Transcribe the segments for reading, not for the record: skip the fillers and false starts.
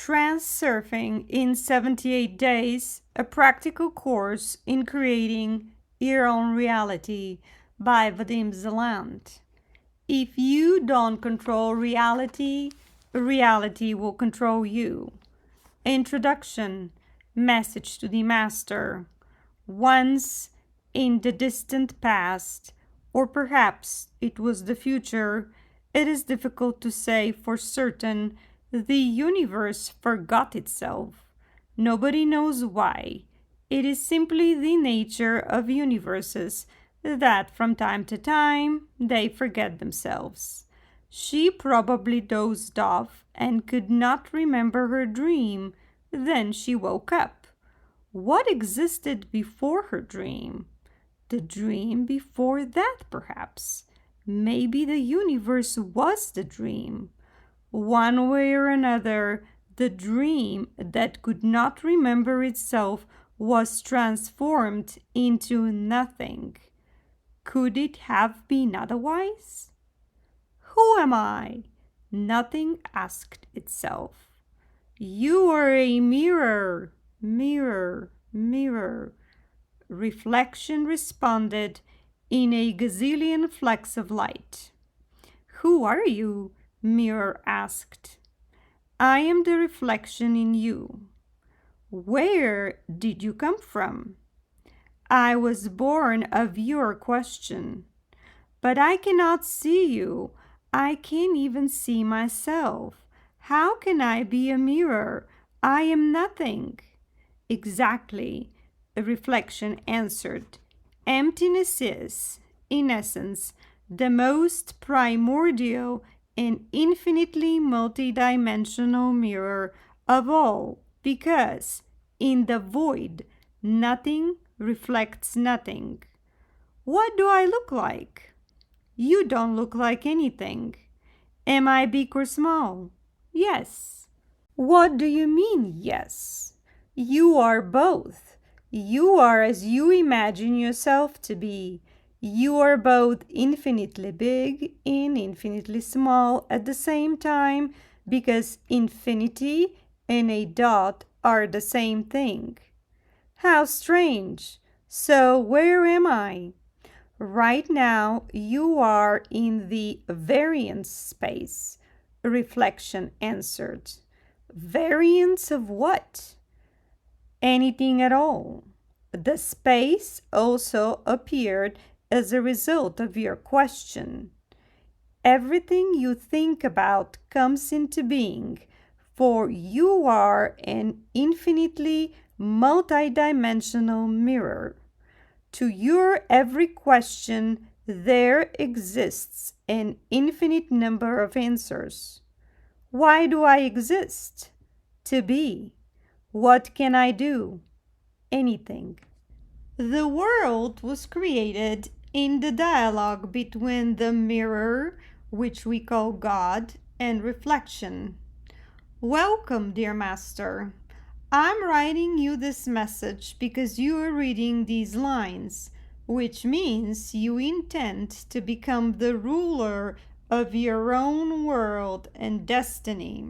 Transurfing in 78 Days, a practical course in creating your own reality by Vadim Zeland. If you don't control reality, reality will control you. Introduction. Message to the Master. Once in the distant past, or perhaps it was the future, it is difficult to say for certain. The universe forgot itself. Nobody knows why. It is simply the nature of universes that from time to time they forget themselves. She probably dozed off and could not remember her dream. Then she woke up. What existed before her dream? The dream before that, perhaps. Maybe the universe was the dream. One way or another, the dream that could not remember itself was transformed into nothing. Could it have been otherwise? Who am I? Nothing asked itself. You are a mirror, mirror, mirror. Reflection responded in a gazillion flecks of light. Who are you? Mirror asked. I am the reflection in you. Where did you come from? I was born of your question. But I cannot see you. I can't even see myself. How can I be a mirror? I am nothing. Exactly, a reflection answered. Emptiness is, in essence, the most primordial and infinitely multidimensional mirror of all, because in the void, nothing reflects nothing. What do I look like? You don't look like anything. Am I big or small? Yes. What do you mean, yes? You are both. You are as you imagine yourself to be. You are both infinitely big and infinitely small at the same time, because infinity and a dot are the same thing. How strange! So where am I? Right now you are in the variance space, reflection answered. Variance of what? Anything at all. The space also appeared as a result of your question. Everything you think about comes into being, for you are an infinitely multidimensional mirror. To your every question, there exists an infinite number of answers. Why do I exist? To be. What can I do? Anything. The world was created in the dialogue between the mirror, which we call God, and reflection. Welcome, dear Master. I'm writing you this message because you are reading these lines, which means you intend to become the ruler of your own world and destiny.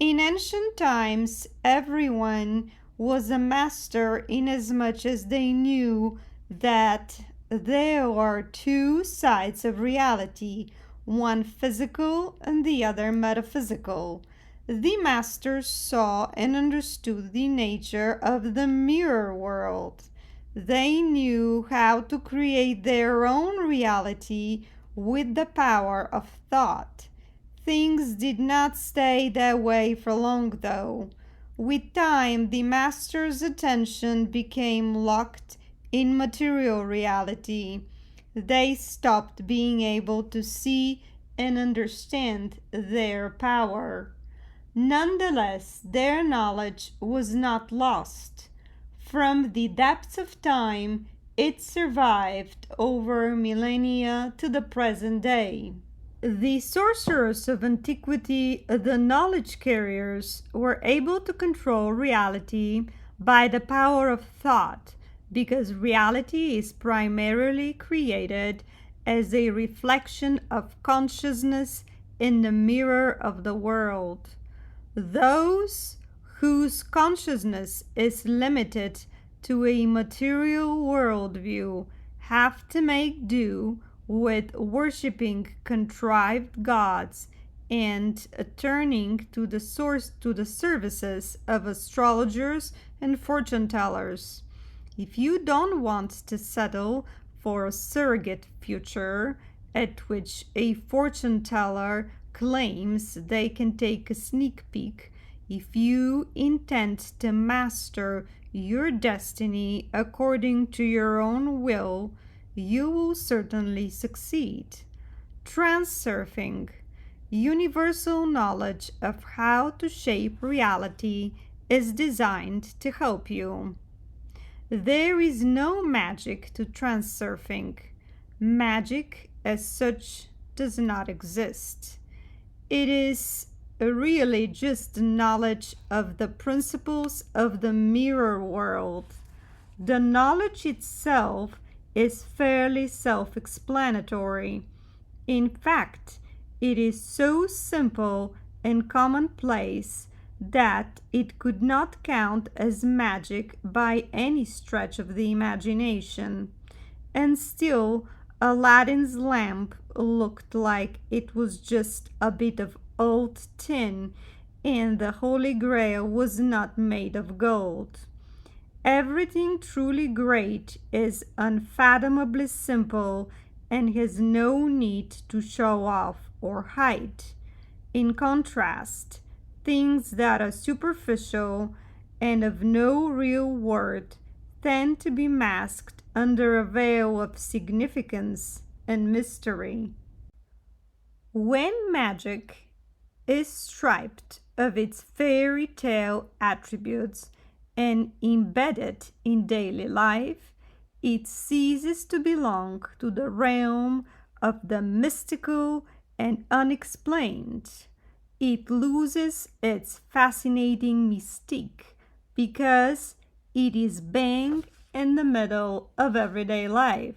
In ancient times, everyone was a master inasmuch as they knew that there are two sides of reality, one physical and the other metaphysical. The masters saw and understood the nature of the mirror world. They knew how to create their own reality with the power of thought. Things did not stay that way for long, though. With time, the master's attention became locked in material reality. They stopped being able to see and understand their power. Nonetheless, their knowledge was not lost. From the depths of time, it survived over millennia to the present day. The sorcerers of antiquity, the knowledge carriers, were able to control reality by the power of thought, because reality is primarily created as a reflection of consciousness in the mirror of the world. Those whose consciousness is limited to a material worldview have to make do with worshiping contrived gods and turning to the services of astrologers and fortune tellers. If you don't want to settle for a surrogate future at which a fortune teller claims they can take a sneak peek, if you intend to master your destiny according to your own will, you will certainly succeed. Transurfing, universal knowledge of how to shape reality, is designed to help you. There is no magic to transurfing. Magic as such does not exist. It is really just the knowledge of the principles of the mirror world. The knowledge itself is fairly self-explanatory. In fact, it is so simple and commonplace that it could not count as magic by any stretch of the imagination. And still, Aladdin's lamp looked like it was just a bit of old tin, and the Holy Grail was not made of gold. Everything truly great is unfathomably simple and has no need to show off or hide. In contrast, things that are superficial and of no real worth tend to be masked under a veil of significance and mystery. When magic is stripped of its fairy tale attributes and embedded in daily life, it ceases to belong to the realm of the mystical and unexplained. It loses its fascinating mystique because it is bang in the middle of everyday life.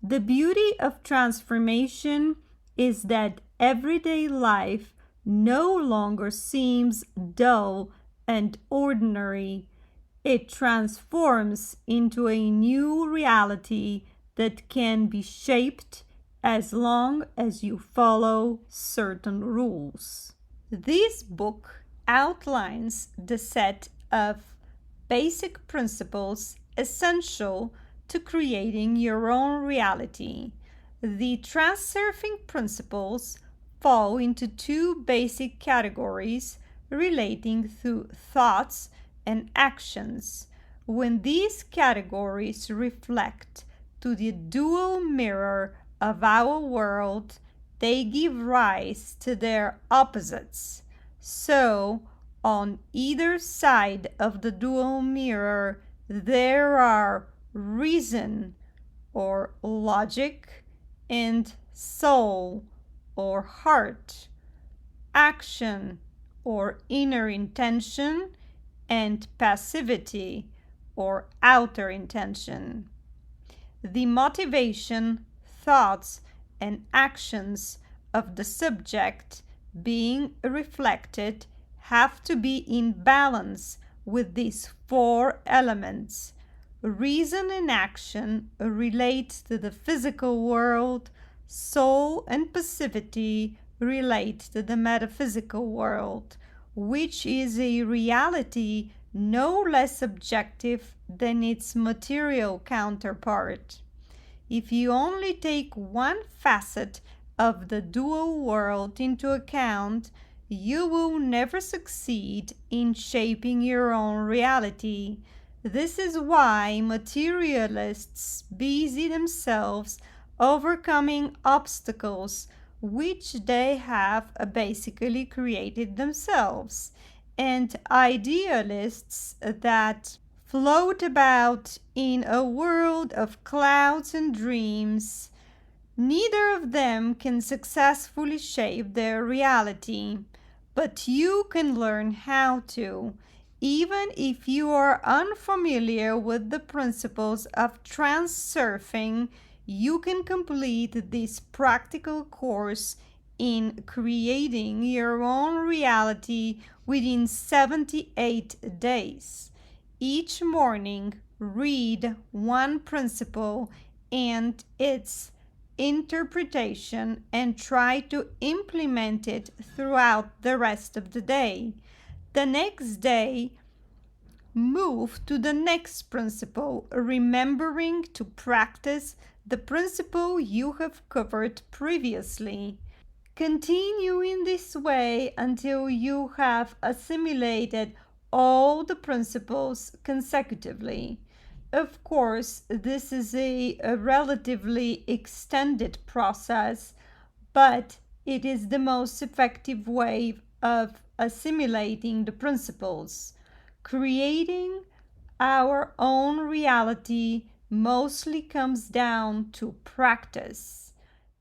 The beauty of transformation is that everyday life no longer seems dull and ordinary. It transforms into a new reality that can be shaped as long as you follow certain rules. This book outlines the set of basic principles essential to creating your own reality. The transurfing principles fall into two basic categories relating to thoughts and actions. When these categories reflect to the dual mirror of our world, they give rise to their opposites. So, on either side of the dual mirror, there are reason or logic and soul or heart, action or inner intention, and passivity or outer intention. The motivation, thoughts, and actions of the subject being reflected have to be in balance with these four elements. Reason and action relate to the physical world, soul and passivity relate to the metaphysical world, which is a reality no less objective than its material counterpart. If you only take one facet of the dual world into account, you will never succeed in shaping your own reality. This is why materialists busy themselves overcoming obstacles which they have basically created themselves, and idealists that float about in a world of clouds and dreams. Neither of them can successfully shape their reality, but you can learn how to. Even if you are unfamiliar with the principles of transurfing, you can complete this practical course in creating your own reality within 78 days. Each morning, read one principle and its interpretation and try to implement it throughout the rest of the day. The next day, move to the next principle, remembering to practice the principle you have covered previously. Continue in this way until you have assimilated all the principles consecutively. Of course, this is a relatively extended process, but it is the most effective way of assimilating the principles. Creating our own reality mostly comes down to practice.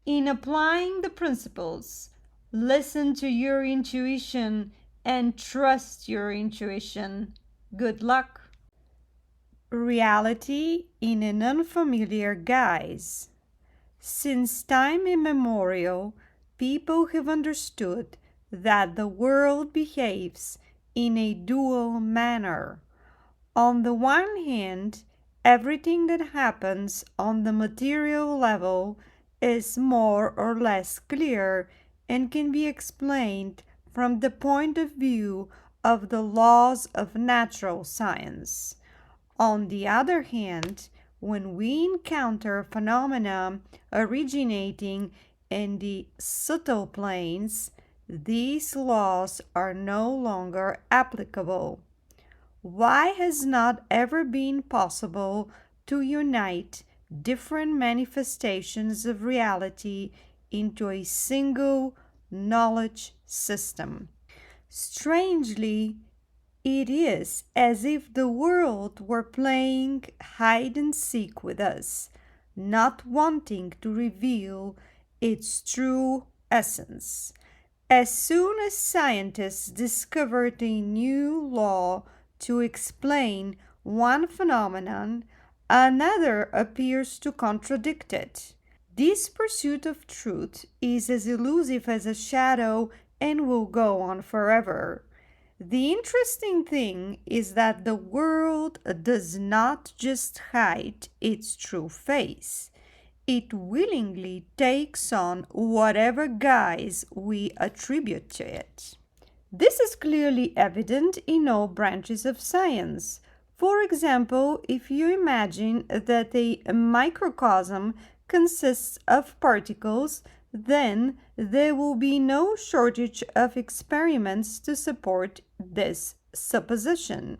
In applying the principles, listen to your intuition and trust your intuition. Good luck. Reality in an unfamiliar guise. Since time immemorial, people have understood that the world behaves in a dual manner. On the one hand, everything that happens on the material level is more or less clear and can be explained from the point of view of the laws of natural science. On the other hand, when we encounter phenomena originating in the subtle planes, these laws are no longer applicable. Why has not ever been possible to unite different manifestations of reality into a single knowledge system? Strangely, it is as if the world were playing hide and seek with us, not wanting to reveal its true essence. As soon as scientists discovered a new law to explain one phenomenon, another appears to contradict it. This pursuit of truth is as elusive as a shadow and will go on forever. The interesting thing is that the world does not just hide its true face. It willingly takes on whatever guise we attribute to it. This is clearly evident in all branches of science. For example, if you imagine that a microcosm consists of particles, then there will be no shortage of experiments to support this supposition.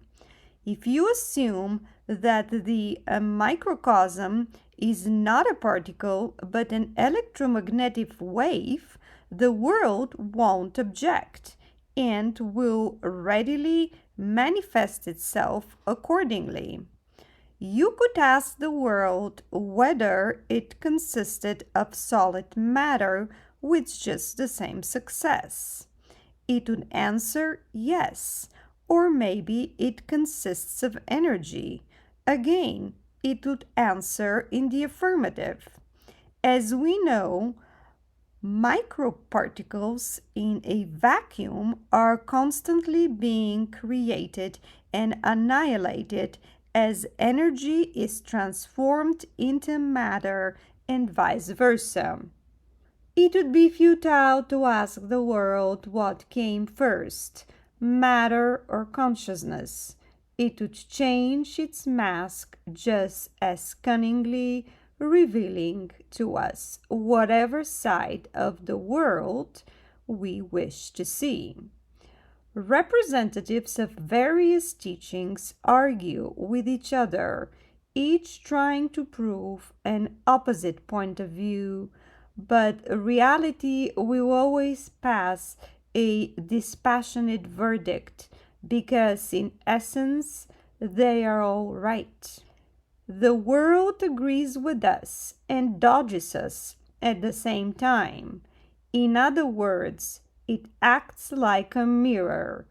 If you assume that the microcosm is not a particle but an electromagnetic wave, the world won't object and will readily manifest itself accordingly. You could ask the world whether it consisted of solid matter with just the same success. It would answer yes, or maybe it consists of energy. Again, it would answer in the affirmative. As we know, microparticles in a vacuum are constantly being created and annihilated as energy is transformed into matter and vice versa. It would be futile to ask the world what came first, matter or consciousness. It would change its mask just as cunningly, revealing to us whatever side of the world we wish to see. Representatives of various teachings argue with each other, each trying to prove an opposite point of view, but reality will always pass a dispassionate verdict because, in essence, they are all right. The world agrees with us and dodges us at the same time. In other words, it acts like a mirror.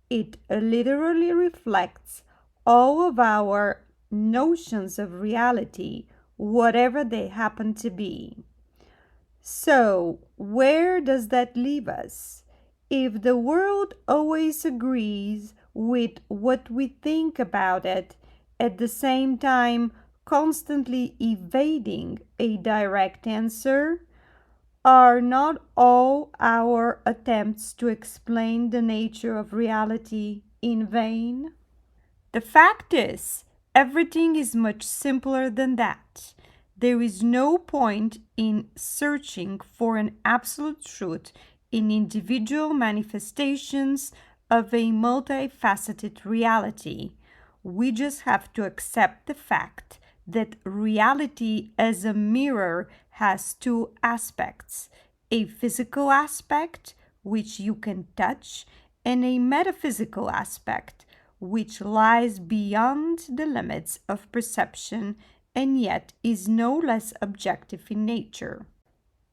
It literally reflects all of our notions of reality, whatever they happen to be. So, where does that leave us? If the world always agrees with what we think about it, at the same time constantly evading a direct answer, are not all our attempts to explain the nature of reality in vain? The fact is, everything is much simpler than that. There is no point in searching for an absolute truth in individual manifestations of a multifaceted reality. We just have to accept the fact that reality as a mirror has two aspects: a physical aspect, which you can touch, and a metaphysical aspect, which lies beyond the limits of perception and yet is no less objective in nature.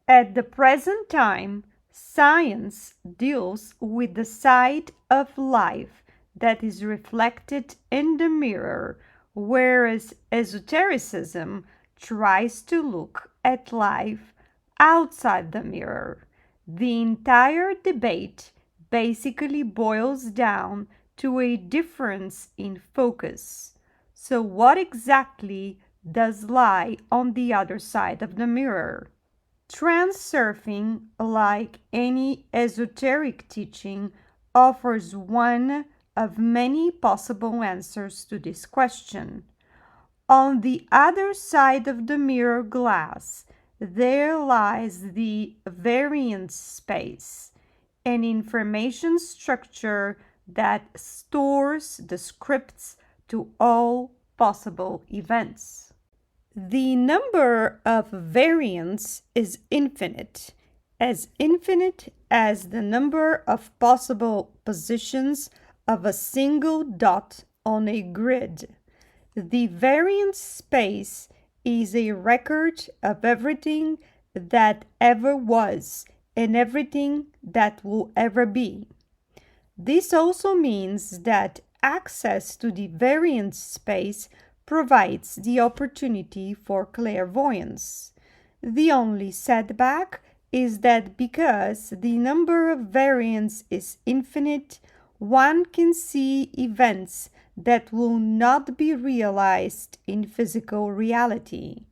At the present time, science deals with the side of life that is reflected in the mirror, whereas esotericism tries to look at life outside the mirror. The entire debate basically boils down to a difference in focus. So, what exactly does lie on the other side of the mirror? Transurfing, like any esoteric teaching, offers one of many possible answers to this question. On the other side of the mirror glass, there lies the variance space, an information structure that stores the scripts to all possible events. The number of variants is infinite as the number of possible positions of a single dot on a grid. The variance space is a record of everything that ever was and everything that will ever be. This also means that access to the variance space provides the opportunity for clairvoyance. The only setback is that because the number of variants is infinite, one can see events that will not be realized in physical reality.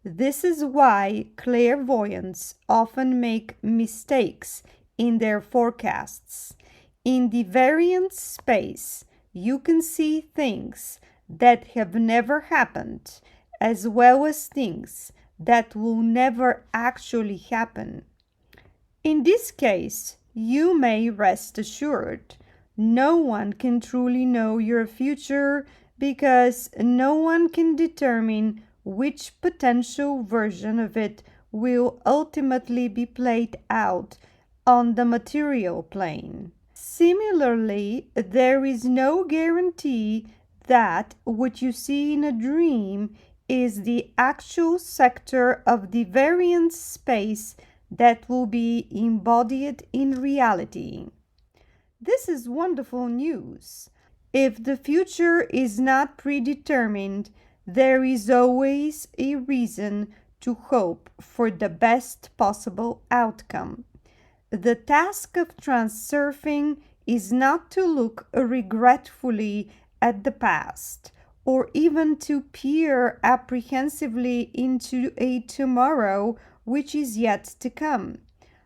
This is why clairvoyants often make mistakes in their forecasts. In the variance space, you can see things that have never happened, as well as things that will never actually happen. In this case, you may rest assured no one can truly know your future because no one can determine which potential version of it will ultimately be played out on the material plane. Similarly, there is no guarantee that what you see in a dream is the actual sector of the variance space that will be embodied in reality. This is wonderful news. If the future is not predetermined, there is always a reason to hope for the best possible outcome. The task of transurfing is not to look regretfully at the past or even to peer apprehensively into a tomorrow which is yet to come,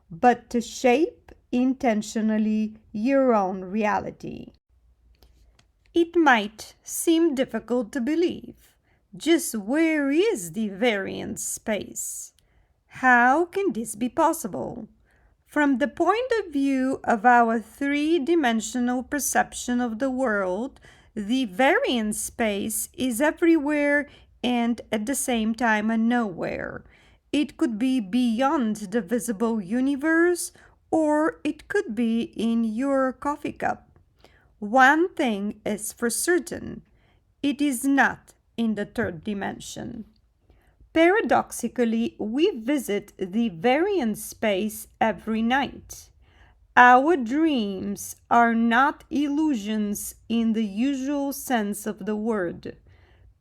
but to shape intentionally your own reality. It might seem difficult to believe. Just where is the variance space? How can this be possible? From the point of view of our three-dimensional perception of the world, the variance space is everywhere and at the same time nowhere. It could be beyond the visible universe, or it could be in your coffee cup. One thing is for certain, it is not in the third dimension. Paradoxically, we visit the variance space every night. Our dreams are not illusions in the usual sense of the word.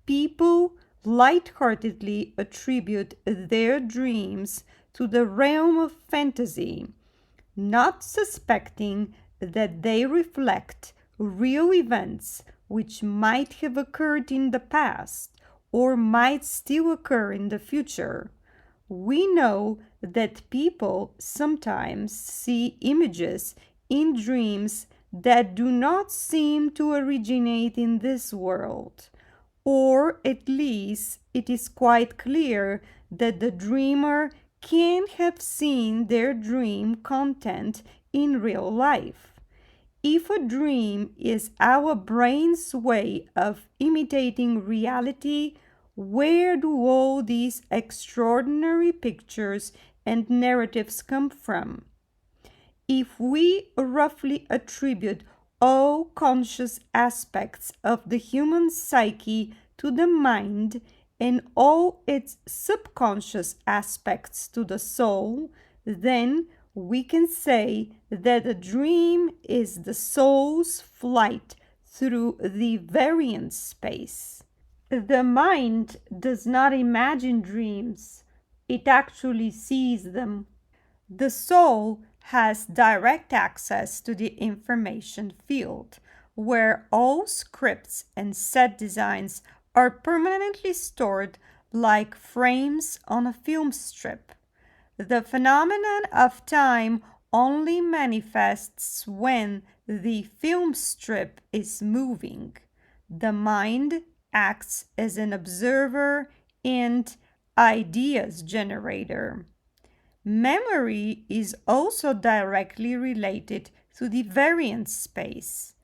People lightheartedly attribute their dreams to the realm of fantasy, not suspecting that they reflect real events which might have occurred in the past or might still occur in the future. We know that people sometimes see images in dreams that do not seem to originate in this world, or at least it is quite clear that the dreamer can have seen their dream content in real life. If a dream is our brain's way of imitating reality, where do all these extraordinary pictures and narratives come from? If we roughly attribute all conscious aspects of the human psyche to the mind and all its subconscious aspects to the soul, then we can say that a dream is the soul's flight through the variance space. The mind does not imagine dreams, it actually sees them. The soul has direct access to the information field, where all scripts and set designs are permanently stored like frames on a film strip. The phenomenon of time only manifests when the film strip is moving. The mind acts as an observer and ideas generator. Memory is also directly related to the variance space.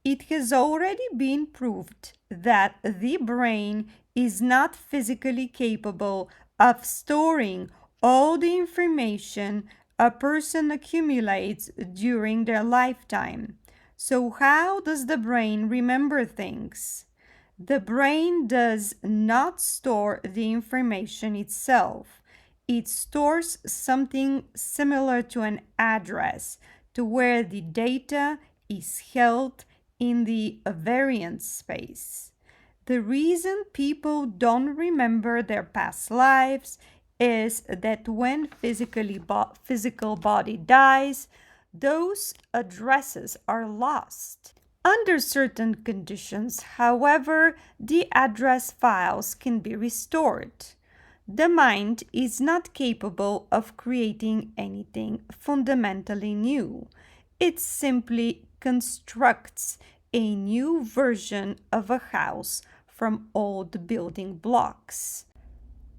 It has already been proved that the brain is not physically capable of storing all the information a person accumulates during their lifetime. So, how does the brain remember things? The brain does not store the information itself. It stores something similar to an address to where the data is held in the variance space. The reason people don't remember their past lives is that when physical body dies, those addresses are lost. Under certain conditions, however, the address files can be restored. The mind is not capable of creating anything fundamentally new. It simply constructs a new version of a house from old building blocks.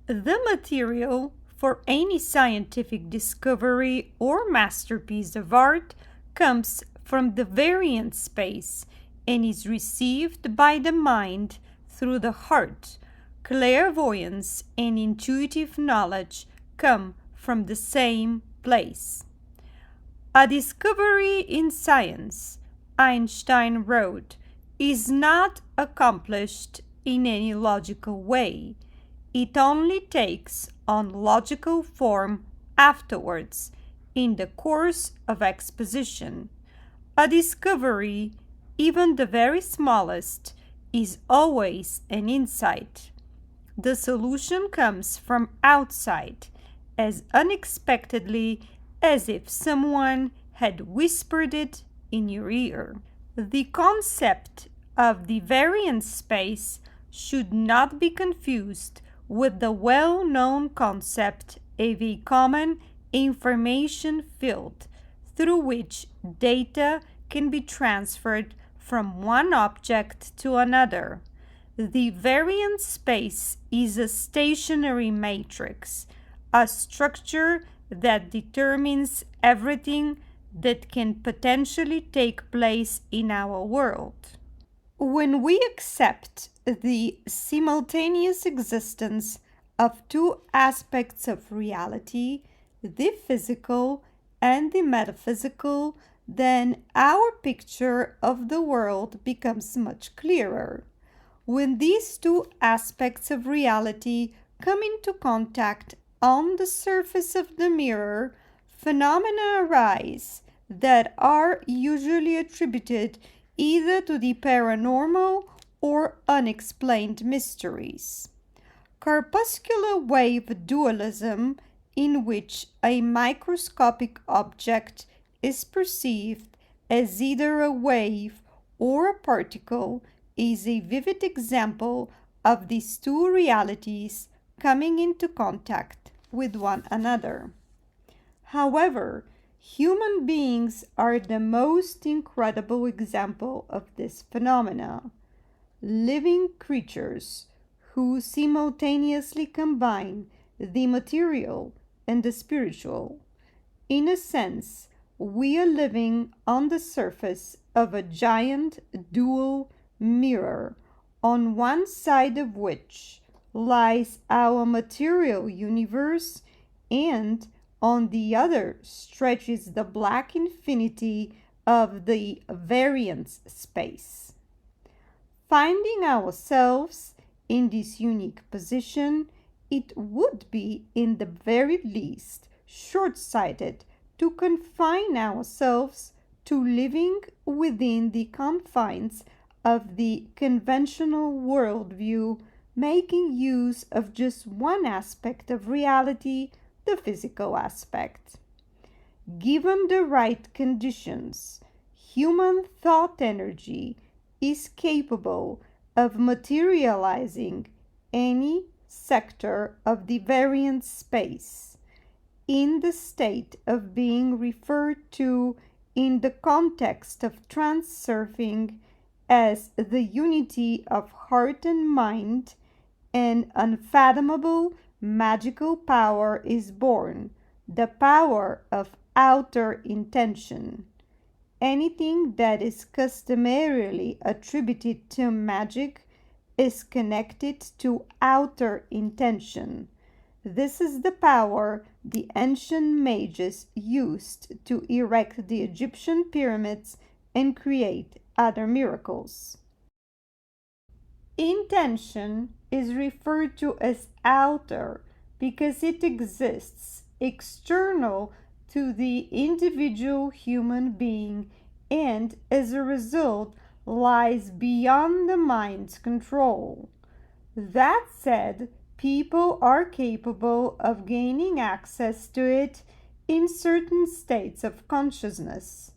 The material for any scientific discovery or masterpiece of art comes from the variance space and is received by the mind through the heart. Clairvoyance and intuitive knowledge come from the same place. A discovery in science, Einstein wrote, is not accomplished in any logical way. It only takes on logical form afterwards, in the course of exposition. A discovery, even the very smallest, is always an insight. The solution comes from outside, as unexpectedly as if someone had whispered it in your ear. The concept of the variance space should not be confused with the well-known concept of a common information field through which data can be transferred from one object to another. The variance space is a stationary matrix, a structure that determines everything that can potentially take place in our world. When we accept the simultaneous existence of two aspects of reality, the physical and the metaphysical, then our picture of the world becomes much clearer. When these two aspects of reality come into contact on the surface of the mirror, phenomena arise that are usually attributed either to the paranormal or unexplained mysteries. Corpuscular wave dualism in which a microscopic object is perceived as either a wave or a particle, is a vivid example of these two realities coming into contact with one another. However, human beings are the most incredible example of this phenomena. Living creatures who simultaneously combine the material and the spiritual. In a sense, we are living on the surface of a giant dual mirror, on one side of which lies our material universe, and on the other stretches the black infinity of the variance space. Finding ourselves in this unique position, it would be, in the very least, short-sighted to confine ourselves to living within the confines of the conventional worldview, making use of just one aspect of reality, the physical aspect. Given the right conditions, human thought energy is capable of materializing any sector of the variance space in the state of being referred to in the context of transurfing as the unity of heart and mind. An unfathomable magical power is born, the power of outer intention. Anything that is customarily attributed to magic is connected to outer intention. This is the power the ancient mages used to erect the Egyptian pyramids and create other miracles. Intention is referred to as outer because it exists external to the individual human being and, as a result, lies beyond the mind's control. That said, people are capable of gaining access to it in certain states of consciousness.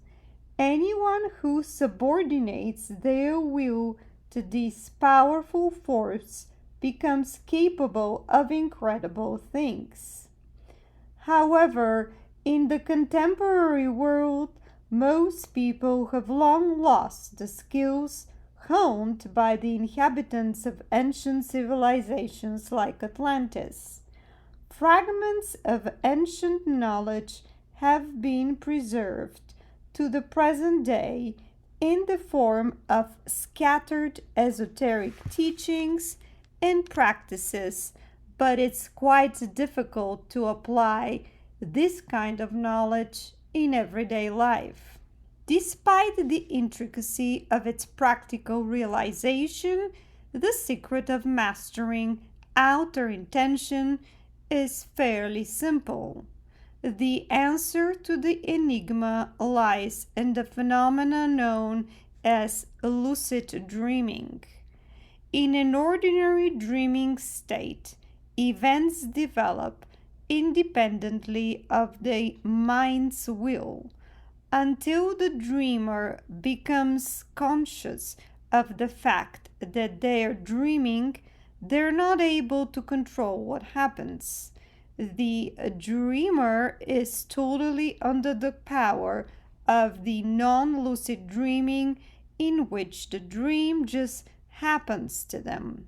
Anyone who subordinates their will to this powerful force becomes capable of incredible things. However, in the contemporary world, most people have long lost the skills honed by the inhabitants of ancient civilizations like Atlantis. Fragments of ancient knowledge have been preserved to the present day in the form of scattered esoteric teachings and practices, but it's quite difficult to apply this kind of knowledge in everyday life. Despite the intricacy of its practical realization, the secret of mastering outer intention is fairly simple. The answer to the enigma lies in the phenomena known as lucid dreaming. In an ordinary dreaming state, events develop independently of the mind's will until the dreamer becomes conscious of the fact that they are dreaming. They're not able to control what happens. The dreamer is totally under the power of the non-lucid dreaming, in which the dream just happens to them.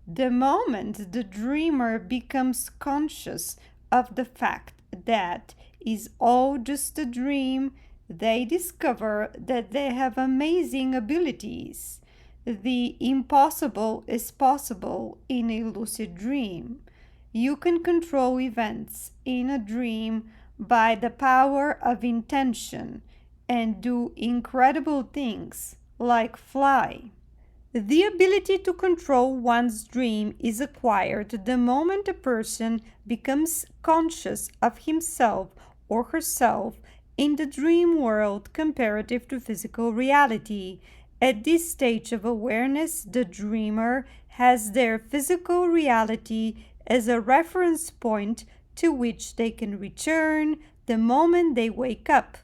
The moment the dreamer becomes conscious of the fact that is all just a dream, they discover that they have amazing abilities. The impossible is possible in a lucid dream. You can control events in a dream by the power of intention and do incredible things like fly. The ability to control one's dream is acquired the moment a person becomes conscious of himself or herself in the dream world comparative to physical reality. At this stage of awareness, the dreamer has their physical reality as a reference point to which they can return the moment they wake up.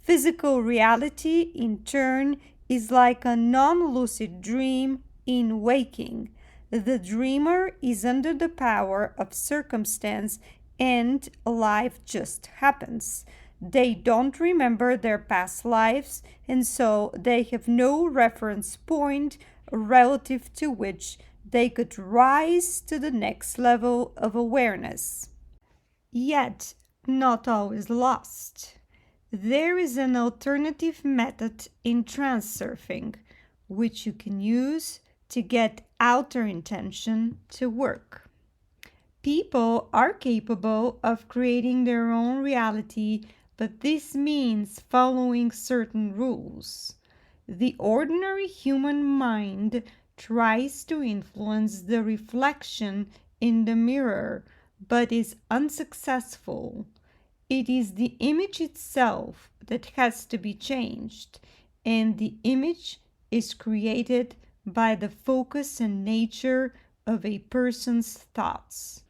Physical reality, in turn, is like a non-lucid dream in waking. The dreamer is under the power of circumstance and life just happens. They don't remember their past lives, and so they have no reference point relative to which they could rise to the next level of awareness. Yet, not all is lost. There is an alternative method in transurfing, which you can use to get outer intention to work. People are capable of creating their own reality, but this means following certain rules. The ordinary human mind tries to influence the reflection in the mirror, but is unsuccessful. It is the image itself that has to be changed, and the image is created by the focus and nature of a person's thoughts.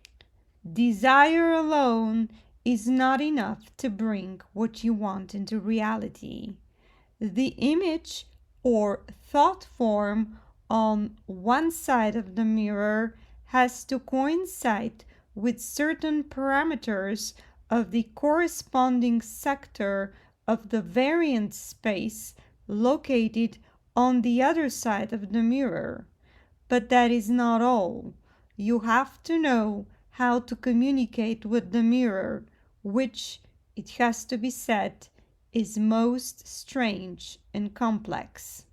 Desire alone is not enough to bring what you want into reality. The image or thought form on one side of the mirror has to coincide with certain parameters of the corresponding sector of the variance space located on the other side of the mirror. But that is not all. You have to know how to communicate with the mirror, which, it has to be said, is most strange and complex.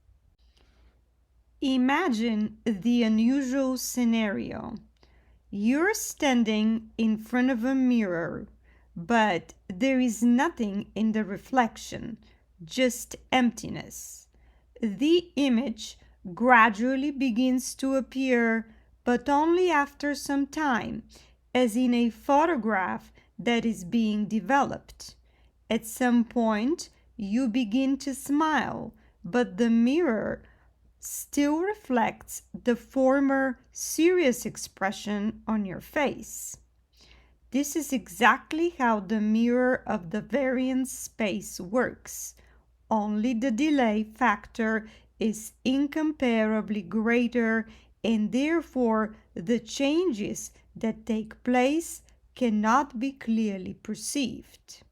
Imagine the unusual scenario. You're standing in front of a mirror, but there is nothing in the reflection, just emptiness. The image gradually begins to appear, but only after some time, as in a photograph that is being developed. At some point, you begin to smile, but the mirror still reflects the former serious expression on your face. This is exactly how the mirror of the variance space works. Only the delay factor is incomparably greater, and therefore the changes that take place cannot be clearly perceived.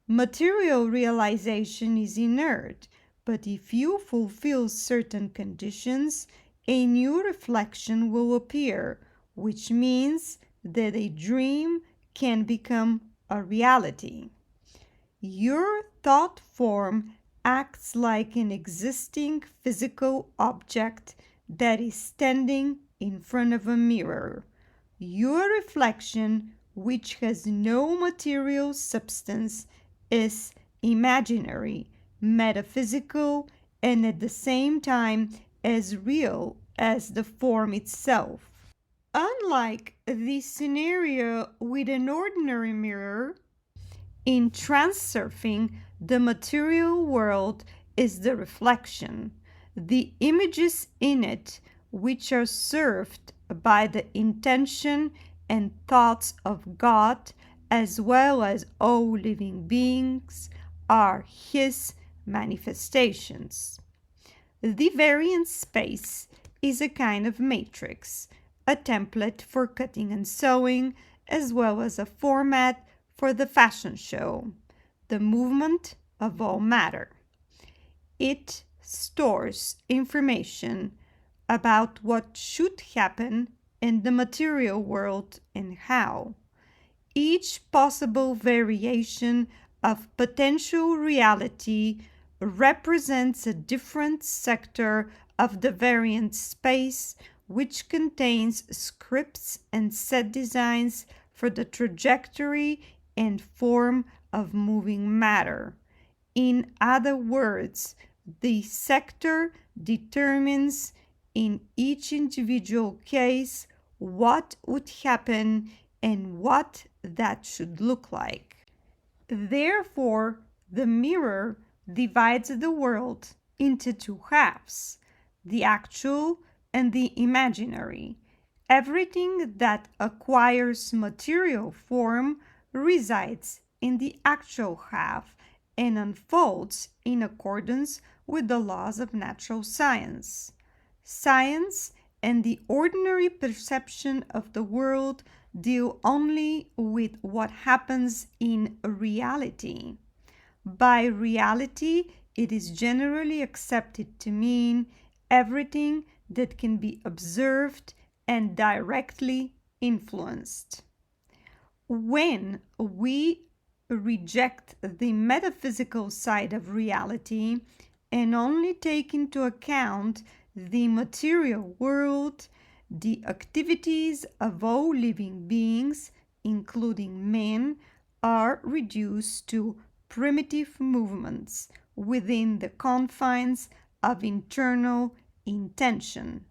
Material realization is inert, but if you fulfill certain conditions, a new reflection will appear, which means that a dream can become a reality. Your thought form acts like an existing physical object that is standing in front of a mirror. Your reflection, which has no material substance, is imaginary, metaphysical, and at the same time as real as the form itself. Unlike the scenario with an ordinary mirror, in transurfing, the material world is the reflection. The images in it, which are served by the intention and thoughts of God, as well as all living beings, are His manifestations. The variance space is a kind of matrix, a template for cutting and sewing, as well as a format for the fashion show, the movement of all matter. It stores information about what should happen in the material world and how. Each possible variation of potential reality represents a different sector of the variance space, which contains scripts and set designs for the trajectory and form of moving matter. In other words, the sector determines in each individual case what would happen and what that should look like. Therefore, the mirror divides the world into two halves, the actual and the imaginary. everything that acquires material form resides in the actual half and unfolds in accordance with the laws of natural science. Science and the ordinary perception of the world deal only with what happens in reality. By reality, it is generally accepted to mean everything that can be observed and directly influenced. When we reject the metaphysical side of reality and only take into account the material world, the activities of all living beings, including men, are reduced to primitive movements within the confines of internal intention.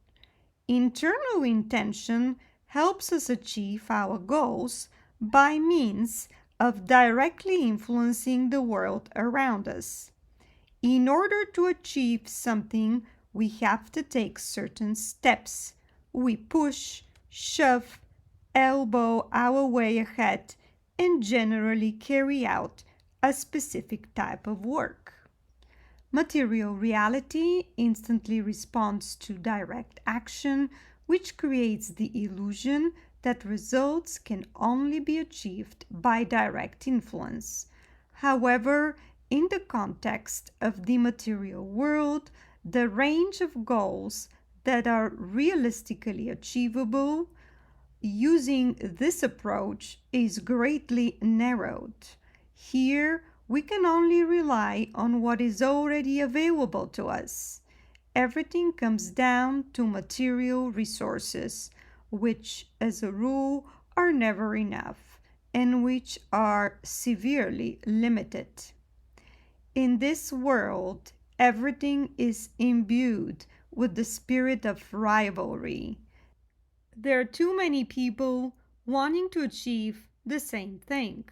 Internal intention helps us achieve our goals by means of directly influencing the world around us. In order to achieve something, we have to take certain steps. We push, shove, elbow our way ahead, and generally carry out a specific type of work. Material reality instantly responds to direct action, which creates the illusion that results can only be achieved by direct influence. However, in the context of the material world, the range of goals that are realistically achievable using this approach is greatly narrowed. Here, we can only rely on what is already available to us. Everything comes down to material resources, which, as a rule, are never enough and which are severely limited. In this world, everything is imbued with the spirit of rivalry. There are too many people wanting to achieve the same thing.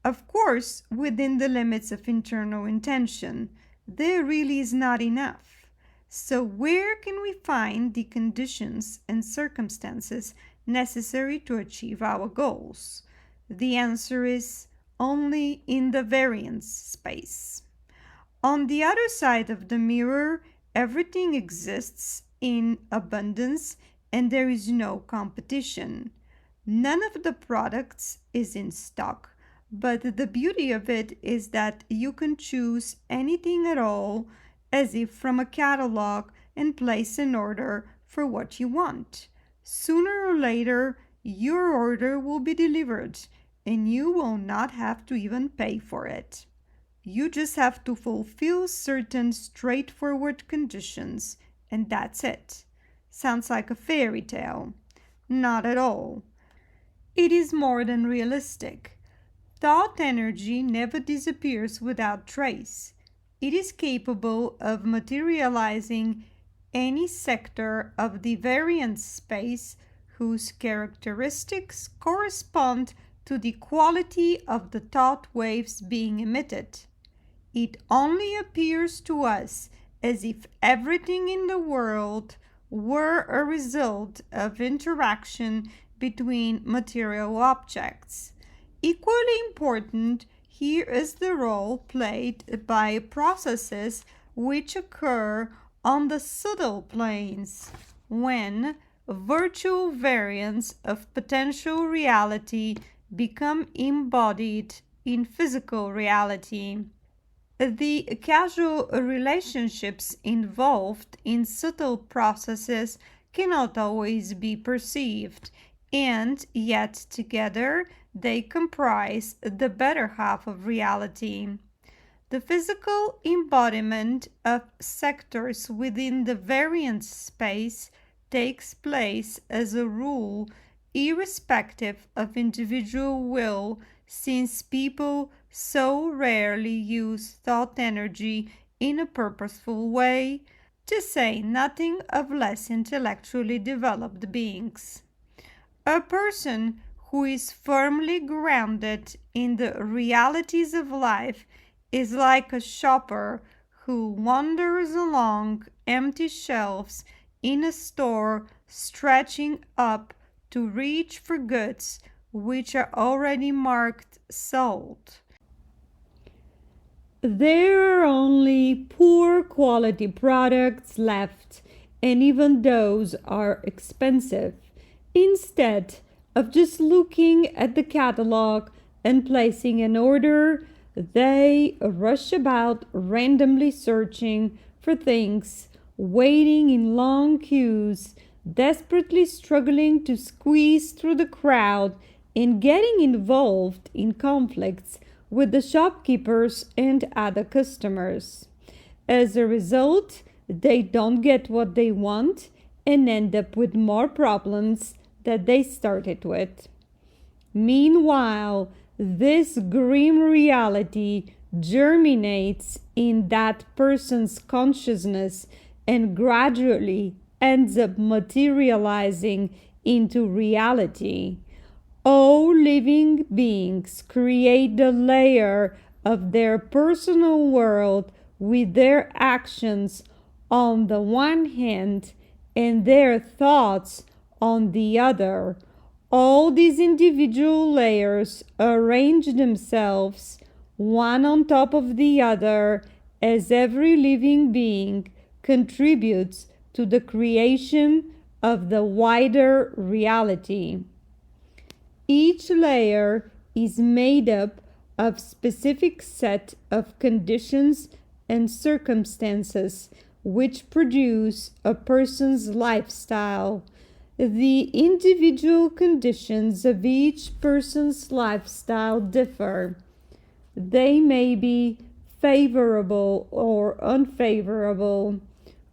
Of course, within the limits of internal intention, there really is not enough. So, where can we find the conditions and circumstances necessary to achieve our goals? The answer is only in the variance space. On the other side of the mirror, everything exists in abundance and there is no competition. None of the products is in stock, but the beauty of it is that you can choose anything at all as if from a catalog and place an order for what you want. Sooner or later, your order will be delivered and you will not have to even pay for it. You just have to fulfill certain straightforward conditions, and that's it. Sounds like a fairy tale. Not at all. It is more than realistic. Thought energy never disappears without trace. It is capable of materializing any sector of the variance space whose characteristics correspond to the quality of the thought waves being emitted. It only appears to us as if everything in the world were a result of interaction between material objects. Equally important here is the role played by processes which occur on the subtle planes when virtual variants of potential reality become embodied in physical reality. The causal relationships involved in subtle processes cannot always be perceived, and yet together they comprise the better half of reality. The physical embodiment of sectors within the variance space takes place as a rule irrespective of individual will, since people so rarely use thought energy in a purposeful way, to say nothing of less intellectually developed beings. A person who is firmly grounded in the realities of life is like a shopper who wanders along empty shelves in a store stretching up to reach for goods which are already marked sold. There are only poor quality products left, and even those are expensive. Instead of just looking at the catalog and placing an order, they rush about randomly searching for things, waiting in long queues, desperately struggling to squeeze through the crowd, and getting involved in conflicts with the shopkeepers and other customers. As a result, they don't get what they want and end up with more problems that they started with. Meanwhile, this grim reality germinates in that person's consciousness and gradually ends up materializing into reality. All living beings create the layer of their personal world with their actions on the one hand and their thoughts on the other. All these individual layers arrange themselves one on top of the other as every living being contributes to the creation of the wider reality. Each layer is made up of specific set of conditions and circumstances which produce a person's lifestyle. The individual conditions of each person's lifestyle differ. They may be favorable or unfavorable,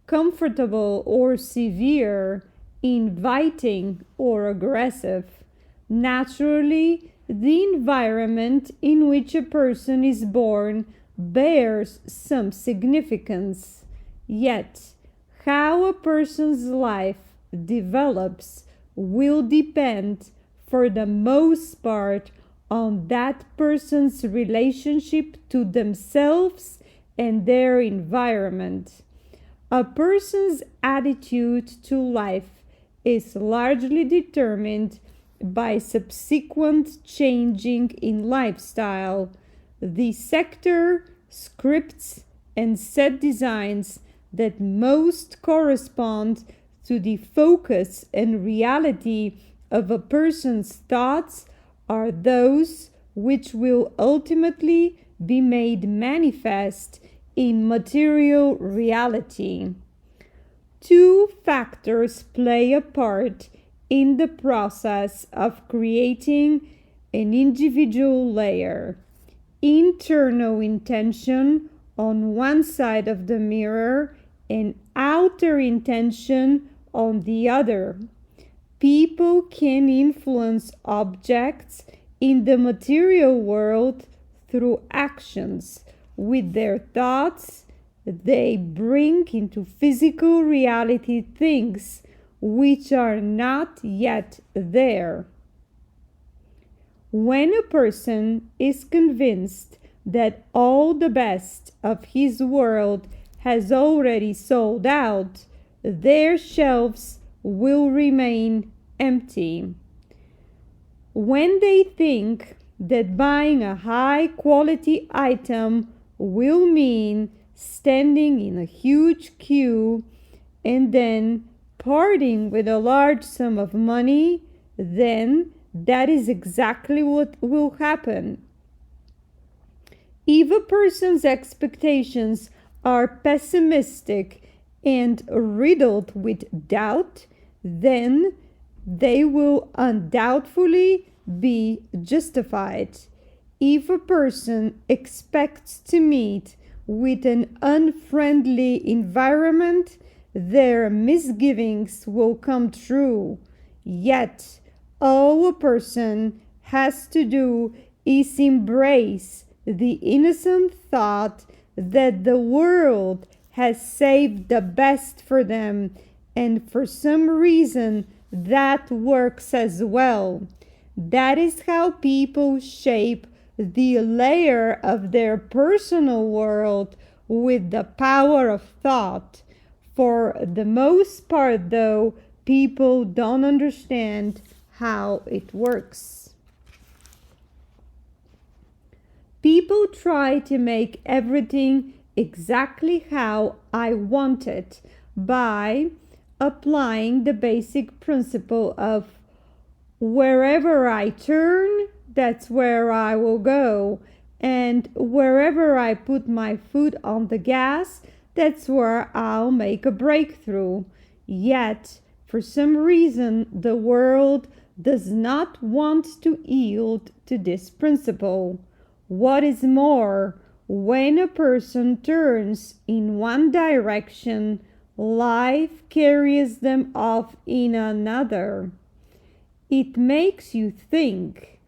comfortable or severe, inviting or aggressive. Naturally, the environment in which a person is born bears some significance. Yet, how a person's life develops will depend, for the most part, on that person's relationship to themselves and their environment. A person's attitude to life is largely determined by subsequent changing in lifestyle. The sector, scripts, and set designs that most correspond to the focus and reality of a person's thoughts are those which will ultimately be made manifest in material reality. Two factors play a part in the process of creating an individual layer: internal intention on one side of the mirror and outer intention on the other. People can influence objects in the material world through actions. With their thoughts, they bring into physical reality things which are not yet there. When a person is convinced that all the best of his world has already sold out, their shelves will remain empty. When they think that buying a high quality item will mean standing in a huge queue and then parting with a large sum of money, then that is exactly what will happen. If a person's expectations are pessimistic and riddled with doubt, then they will undoubtedly be justified. If a person expects to meet with an unfriendly environment, their misgivings will come true. Yet, all a person has to do is embrace the innocent thought that the world has saved the best for them, and for some reason that works as well. That is how people shape the layer of their personal world with the power of thought. For the most part, though, people don't understand how it works. People try to make everything exactly how I want it by applying the basic principle of wherever I turn, that's where I will go. And wherever I put my foot on the gas, that's where I'll make a breakthrough. Yet, for some reason, the world does not want to yield to this principle. What is more, when a person turns in one direction, life carries them off in another. It makes you think.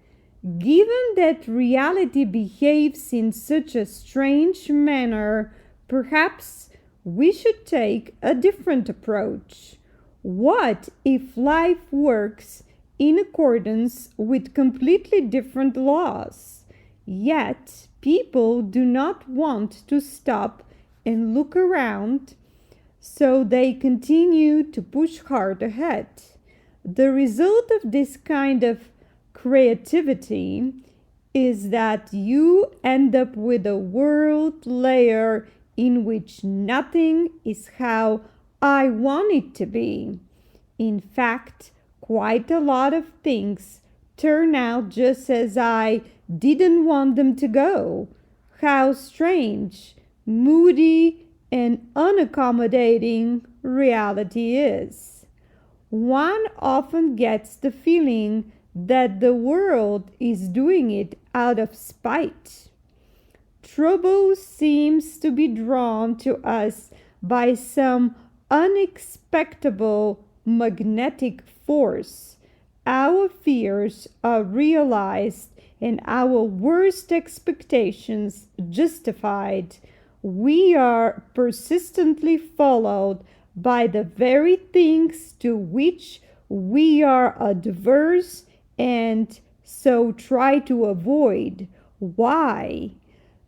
Given that reality behaves in such a strange manner, perhaps we should take a different approach. What if life works in accordance with completely different laws? Yet, people do not want to stop and look around, so they continue to push hard ahead. The result of this kind of creativity is that you end up with a world layer in which nothing is how I want it to be. In fact, quite a lot of things turn out just as I didn't want them to go. How strange, moody, and unaccommodating reality is. One often gets the feeling that the world is doing it out of spite. Trouble seems to be drawn to us by some unexpected magnetic force. Our fears are realized and our worst expectations justified. We are persistently followed by the very things to which we are adverse and so try to avoid. Why?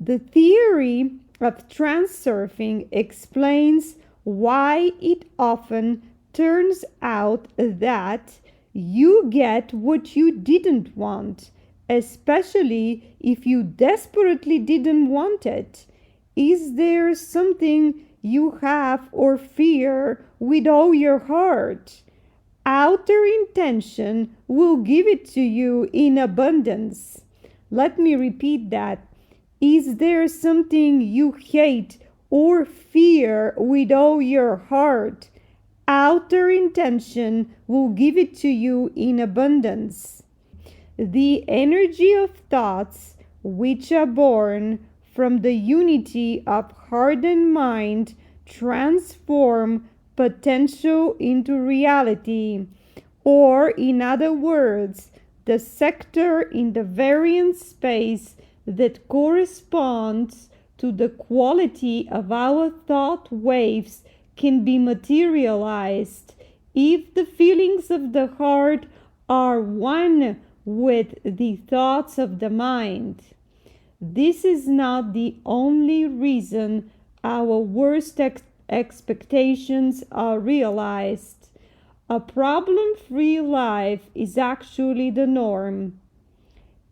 The theory of transurfing explains why it often turns out that you get what you didn't want, especially if you desperately didn't want it. Is there something you have or fear with all your heart? Outer intention will give it to you in abundance. Let me repeat that. Is there something you hate or fear with all your heart? Outer intention will give it to you in abundance. The energy of thoughts which are born from the unity of heart and mind transform potential into reality, or in other words, the sector in the variance space that corresponds to the quality of our thought waves can be materialized if the feelings of the heart are one with the thoughts of the mind. This is not the only reason our worst expectations are realized. A problem-free life is actually the norm.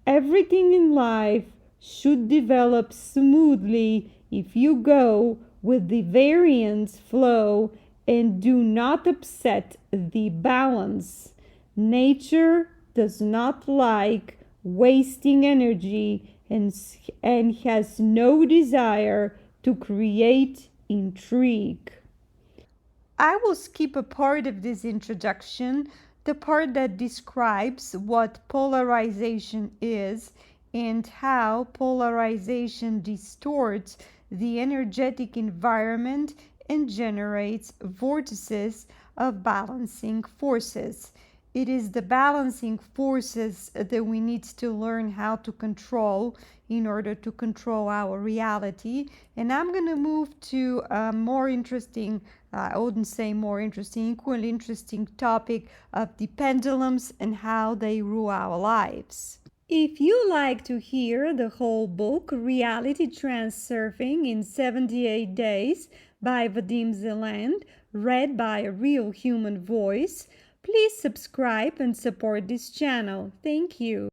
Everything in life should develop smoothly if you go with the variance flow and do not upset the balance. Nature does not like wasting energy and has no desire to create intrigue. I will skip a part of this introduction, the part that describes what polarization is and how polarization distorts the energetic environment and generates vortices of balancing forces. It is the balancing forces that we need to learn how to control in order to control our reality. And I'm going to move to a more interesting, I wouldn't say more interesting, equally interesting topic of the pendulums and how they rule our lives. If you like to hear the whole book, Reality Transurfing in 78 Days by Vadim Zeland, read by a real human voice. Please subscribe and support this channel. Thank you.